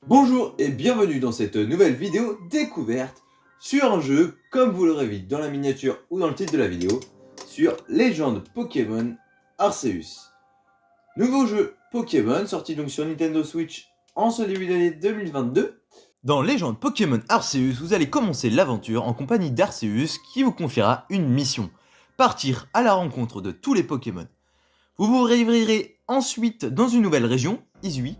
Bonjour et bienvenue dans cette nouvelle vidéo découverte sur un jeu, comme vous l'aurez vu dans la miniature ou dans le titre de la vidéo, sur Légende Pokémon Arceus. Nouveau jeu Pokémon sorti donc sur Nintendo Switch en ce début d'année 2022. Dans Légende Pokémon Arceus, vous allez commencer l'aventure en compagnie d'Arceus qui vous confiera une mission. Partir à la rencontre de tous les Pokémon. Vous vous réveillerez ensuite dans une nouvelle région, Izui.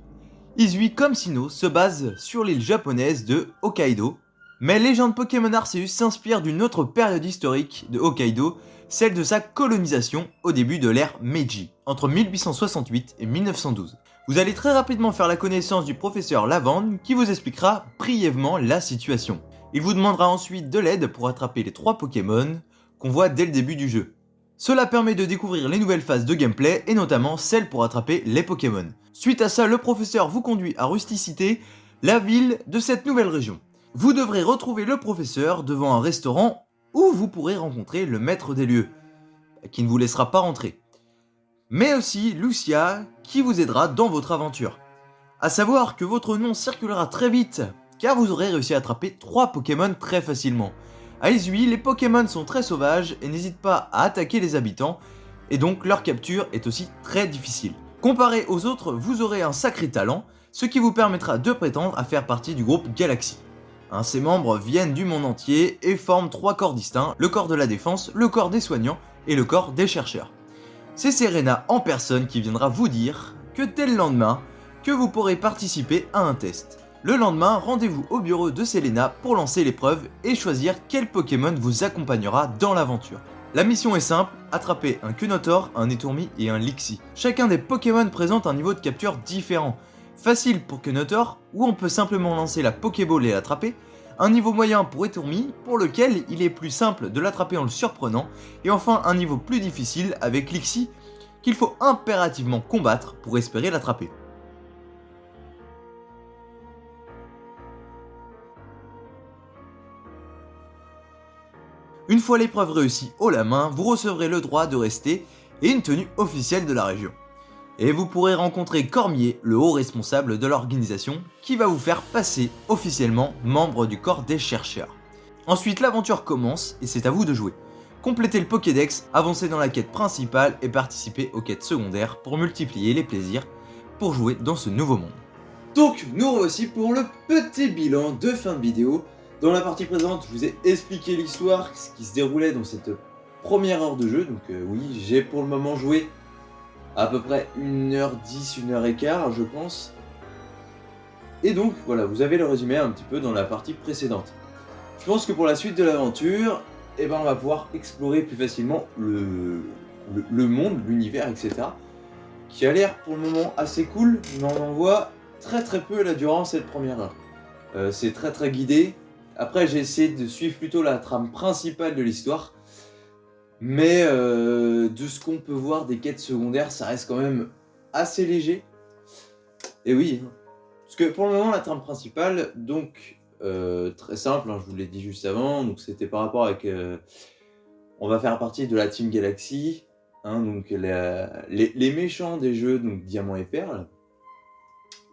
Izui, comme Sinnoh, se base sur l'île japonaise de Hokkaido, mais Légende Pokémon Arceus s'inspire d'une autre période historique de Hokkaido, celle de sa colonisation au début de l'ère Meiji, entre 1868 et 1912. Vous allez très rapidement faire la connaissance du professeur Lavande qui vous expliquera brièvement la situation. Il vous demandera ensuite de l'aide pour attraper les 3 Pokémon qu'on voit dès le début du jeu. Cela permet de découvrir les nouvelles phases de gameplay et notamment celle pour attraper les Pokémon. Suite à ça, le professeur vous conduit à Rusticité, la ville de cette nouvelle région. Vous devrez retrouver le professeur devant un restaurant où vous pourrez rencontrer le maître des lieux, qui ne vous laissera pas rentrer. Mais aussi Lucia, qui vous aidera dans votre aventure. A savoir que votre nom circulera très vite, car vous aurez réussi à attraper 3 Pokémon très facilement. À Izui, les Pokémon sont très sauvages et n'hésitent pas à attaquer les habitants, et donc leur capture est aussi très difficile. Comparé aux autres, vous aurez un sacré talent, ce qui vous permettra de prétendre à faire partie du groupe Galaxy. Ses membres viennent du monde entier et forment 3 corps distincts, le corps de la défense, le corps des soignants et le corps des chercheurs. C'est Serena en personne qui viendra vous dire que dès le lendemain, que vous pourrez participer à un test. Le lendemain, rendez-vous au bureau de Selena pour lancer l'épreuve et choisir quel Pokémon vous accompagnera dans l'aventure. La mission est simple, attraper un Kunotor, un Etourmi et un Lixie. Chacun des Pokémon présente un niveau de capture différent. Facile pour Kunotor, où on peut simplement lancer la Pokéball et l'attraper. Un niveau moyen pour Etourmi, pour lequel il est plus simple de l'attraper en le surprenant. Et enfin un niveau plus difficile avec Lixie, qu'il faut impérativement combattre pour espérer l'attraper. Une fois l'épreuve réussie haut la main, vous recevrez le droit de rester et une tenue officielle de la région. Et vous pourrez rencontrer Cormier, le haut responsable de l'organisation, qui va vous faire passer officiellement membre du corps des chercheurs. Ensuite, l'aventure commence et c'est à vous de jouer. Complétez le Pokédex, avancez dans la quête principale et participez aux quêtes secondaires pour multiplier les plaisirs pour jouer dans ce nouveau monde. Donc, nous revoici pour le petit bilan de fin de vidéo. Dans la partie présente, je vous ai expliqué l'histoire, ce qui se déroulait dans cette première heure de jeu. Donc oui, j'ai pour le moment joué à peu près 1h10, 1h15, je pense. Et donc, voilà, vous avez le résumé un petit peu dans la partie précédente. Je pense que pour la suite de l'aventure, on va pouvoir explorer plus facilement le monde, l'univers, etc. Qui a l'air pour le moment assez cool, mais on en voit très peu là durant cette première heure. C'est très guidé. Après, j'ai essayé de suivre plutôt la trame principale de l'histoire. Mais de ce qu'on peut voir des quêtes secondaires, ça reste quand même assez léger. Et oui, parce que pour le moment, la trame principale, donc très simple, je vous l'ai dit juste avant, donc c'était par rapport avec... on va faire partie de la Team Galaxy, donc les méchants des jeux, donc Diamant et Perle.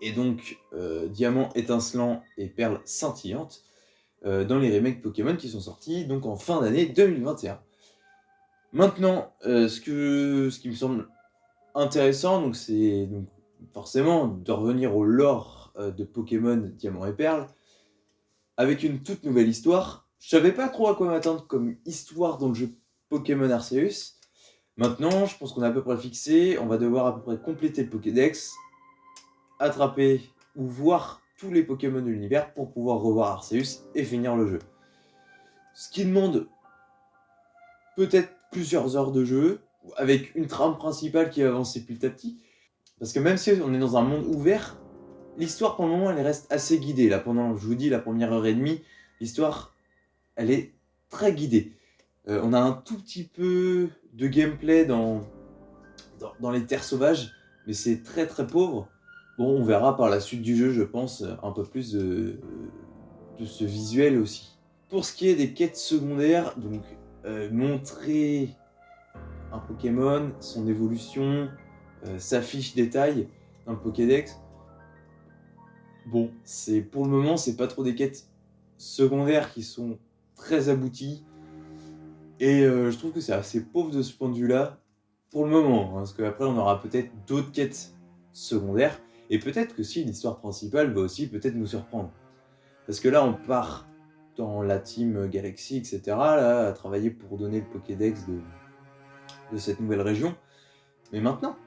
Et donc Diamant étincelant et Perle scintillante, dans les remakes Pokémon qui sont sortis donc en fin d'année 2021. Maintenant, ce qui me semble intéressant, donc c'est donc forcément de revenir au lore de Pokémon Diamant et Perle, avec une toute nouvelle histoire. Je savais pas trop à quoi m'attendre comme histoire dans le jeu Pokémon Arceus. Maintenant, je pense qu'on est à peu près fixé, on va devoir à peu près compléter le Pokédex, attraper ou voir tous les Pokémon de l'univers pour pouvoir revoir Arceus et finir le jeu. Ce qui demande peut-être plusieurs heures de jeu, avec une trame principale qui va avancer petit à petit. Parce que même si on est dans un monde ouvert, l'histoire pour le moment elle reste assez guidée. Là pendant, je vous dis, la première heure et demie, l'histoire elle est très guidée. On a un tout petit peu de gameplay dans les terres sauvages, mais c'est très pauvre. Bon, on verra par la suite du jeu, je pense, un peu plus de ce visuel aussi. Pour ce qui est des quêtes secondaires, donc montrer un Pokémon, son évolution, sa fiche détail dans le Pokédex. Bon, pour le moment, c'est pas trop des quêtes secondaires qui sont très abouties. Et je trouve que c'est assez pauvre de ce point de vue-là, pour le moment. Parce qu'après, on aura peut-être d'autres quêtes secondaires. Et peut-être que si l'histoire principale va aussi peut-être nous surprendre. Parce que là, on part dans la team Galaxy, etc., là, à travailler pour donner le Pokédex de cette nouvelle région. Mais maintenant,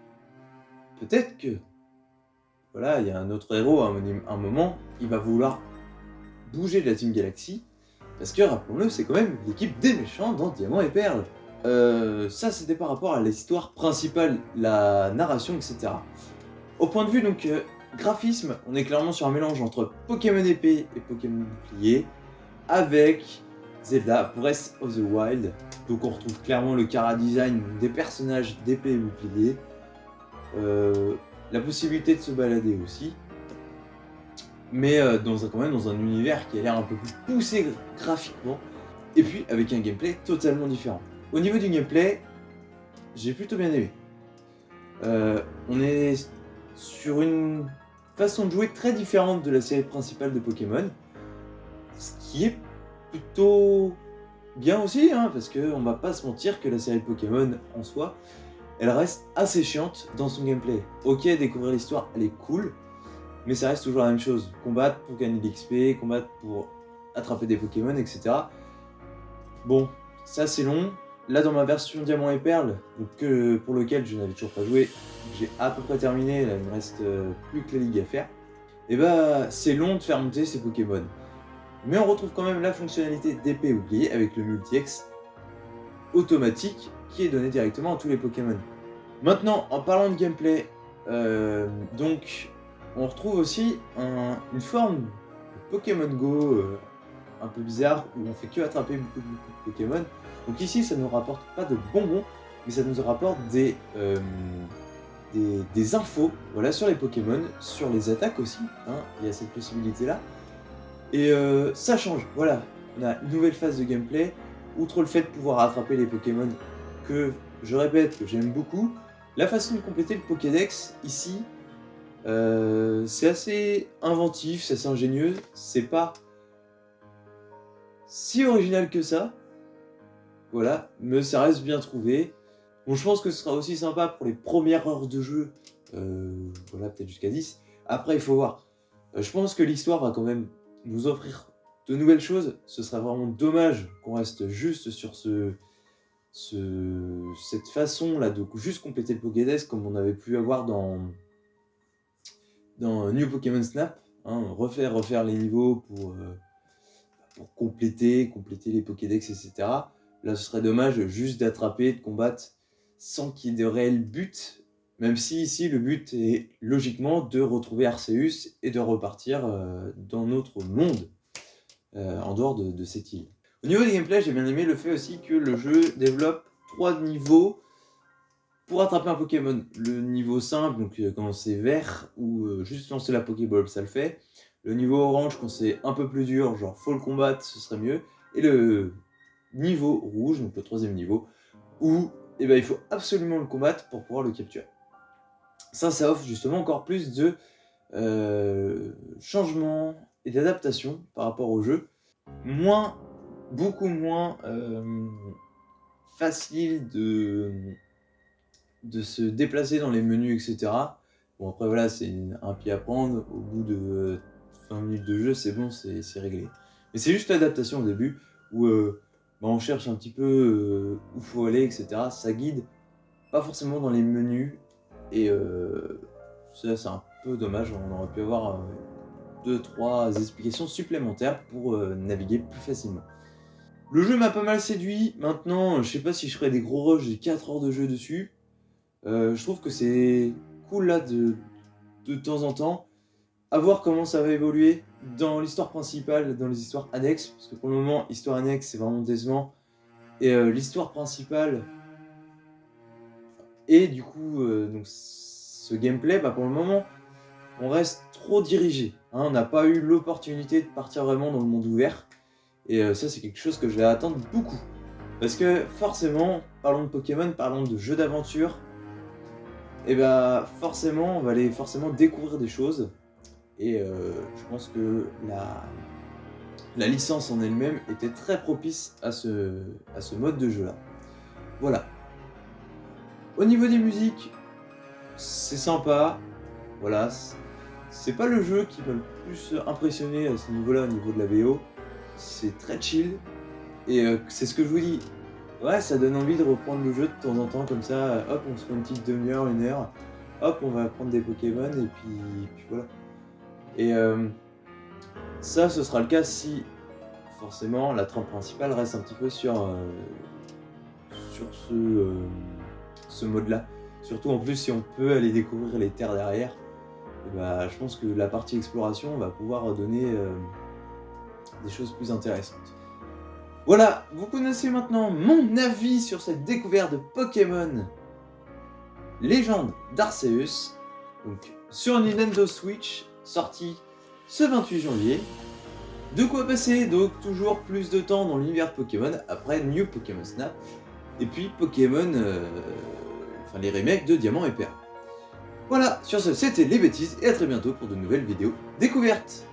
peut-être que, voilà, il y a un autre héros, à un moment, il va vouloir bouger de la team Galaxy, parce que, rappelons-le, c'est quand même l'équipe des méchants dans Diamant et Perle. Ça, c'était par rapport à l'histoire principale, la narration, etc. Au point de vue, donc, graphisme, on est clairement sur un mélange entre Pokémon épée et Pokémon bouclier, avec Zelda Breath of the Wild. Donc on retrouve clairement le chara-design des personnages d'épée et bouclier. La possibilité de se balader aussi. Mais quand même dans un univers qui a l'air un peu plus poussé graphiquement. Et puis avec un gameplay totalement différent. Au niveau du gameplay, j'ai plutôt bien aimé. On est sur une façon de jouer très différente de la série principale de Pokémon. Ce qui est plutôt bien aussi, parce qu'on va pas se mentir que la série Pokémon en soi, elle reste assez chiante dans son gameplay. Ok, découvrir l'histoire, elle est cool, mais ça reste toujours la même chose. Combattre pour gagner de l'XP, combattre pour attraper des Pokémon, etc. Bon, ça c'est long. Là, dans ma version Diamant et Perle, donc, pour lequel je n'avais toujours pas joué, j'ai à peu près terminé, là il me reste plus que la ligue à faire. Et bah, c'est long de faire monter ces Pokémon. Mais on retrouve quand même la fonctionnalité d'épée oubliée avec le multi-X automatique qui est donné directement à tous les Pokémon. Maintenant, en parlant de gameplay, donc on retrouve aussi une forme de Pokémon Go un peu bizarre où on fait que attraper beaucoup de Pokémon. Donc ici, ça ne nous rapporte pas de bonbons, mais ça nous rapporte des infos, voilà, sur les Pokémon, sur les attaques aussi. Il y a cette possibilité-là. Et ça change, voilà, on a une nouvelle phase de gameplay, outre le fait de pouvoir attraper les Pokémon que, je répète, que j'aime beaucoup, la façon de compléter le Pokédex, ici, c'est assez inventif, c'est assez ingénieux, c'est pas si original que ça, voilà, mais ça reste bien trouvé. Bon, je pense que ce sera aussi sympa pour les premières heures de jeu, voilà, peut-être jusqu'à 10, après il faut voir. Je pense que l'histoire va quand même nous offrir de nouvelles choses. Ce serait vraiment dommage qu'on reste juste sur cette façon-là de juste compléter le Pokédex comme on avait pu avoir dans New Pokémon Snap. Refaire les niveaux pour compléter les Pokédex, etc. Là, ce serait dommage juste d'attraper, de combattre sans qu'il y ait de réel but. Même si ici, le but est logiquement de retrouver Arceus et de repartir dans notre monde, en dehors de cette île. Au niveau des gameplays, j'ai bien aimé le fait aussi que le jeu développe 3 niveaux pour attraper un Pokémon. Le niveau simple, donc quand c'est vert, ou juste lancer la Pokéball, ça le fait. Le niveau orange, quand c'est un peu plus dur, genre faut le combattre, ce serait mieux. Et le niveau rouge, donc le 3e niveau, où il faut absolument le combattre pour pouvoir le capturer. Ça offre justement encore plus de changements et d'adaptation par rapport au jeu. Beaucoup moins facile de se déplacer dans les menus, etc. Bon, après voilà, c'est un pied à prendre. Au bout de 20 minutes de jeu, c'est bon, c'est réglé. Mais c'est juste l'adaptation au début où on cherche un petit peu où faut aller, etc. Ça guide pas forcément dans les menus. Et ça, c'est un peu dommage. On aurait pu avoir 2-3 explications supplémentaires pour naviguer plus facilement. Le jeu m'a pas mal séduit. Maintenant, je sais pas si je ferai des gros rushs, j'ai 4 heures de jeu dessus. Je trouve que c'est cool là de temps en temps. À voir comment ça va évoluer dans l'histoire principale, dans les histoires annexes. Parce que pour le moment, histoire annexe, c'est vraiment décevant. Et l'histoire principale... Et du coup, donc ce gameplay, pour le moment, on reste trop dirigé. On n'a pas eu l'opportunité de partir vraiment dans le monde ouvert. Et ça, c'est quelque chose que je vais attendre beaucoup. Parce que forcément, parlons de Pokémon, parlons de jeux d'aventure, et forcément, on va aller forcément découvrir des choses. et je pense que la licence en elle-même était très propice à ce mode de jeu là. Voilà. Au niveau des musiques, c'est sympa, voilà, c'est pas le jeu qui m'a le plus impressionné à ce niveau-là, au niveau de la VO, c'est très chill, et c'est ce que je vous dis, ouais, ça donne envie de reprendre le jeu de temps en temps comme ça, hop, on se fait une petite demi-heure, 1 heure, hop, on va prendre des Pokémon, et puis voilà. Et ça, ce sera le cas si, forcément, la trame principale reste un petit peu sur ce mode-là. Surtout en plus, si on peut aller découvrir les terres derrière, et bah, je pense que la partie exploration va pouvoir donner des choses plus intéressantes. Voilà, vous connaissez maintenant mon avis sur cette découverte de Pokémon Légende d'Arceus, donc sur Nintendo Switch, sorti ce 28 janvier. De quoi passer donc toujours plus de temps dans l'univers Pokémon après New Pokémon Snap, et puis Pokémon, enfin les remakes de Diamant et Perle. Voilà, sur ce c'était les bêtises, et à très bientôt pour de nouvelles vidéos découvertes.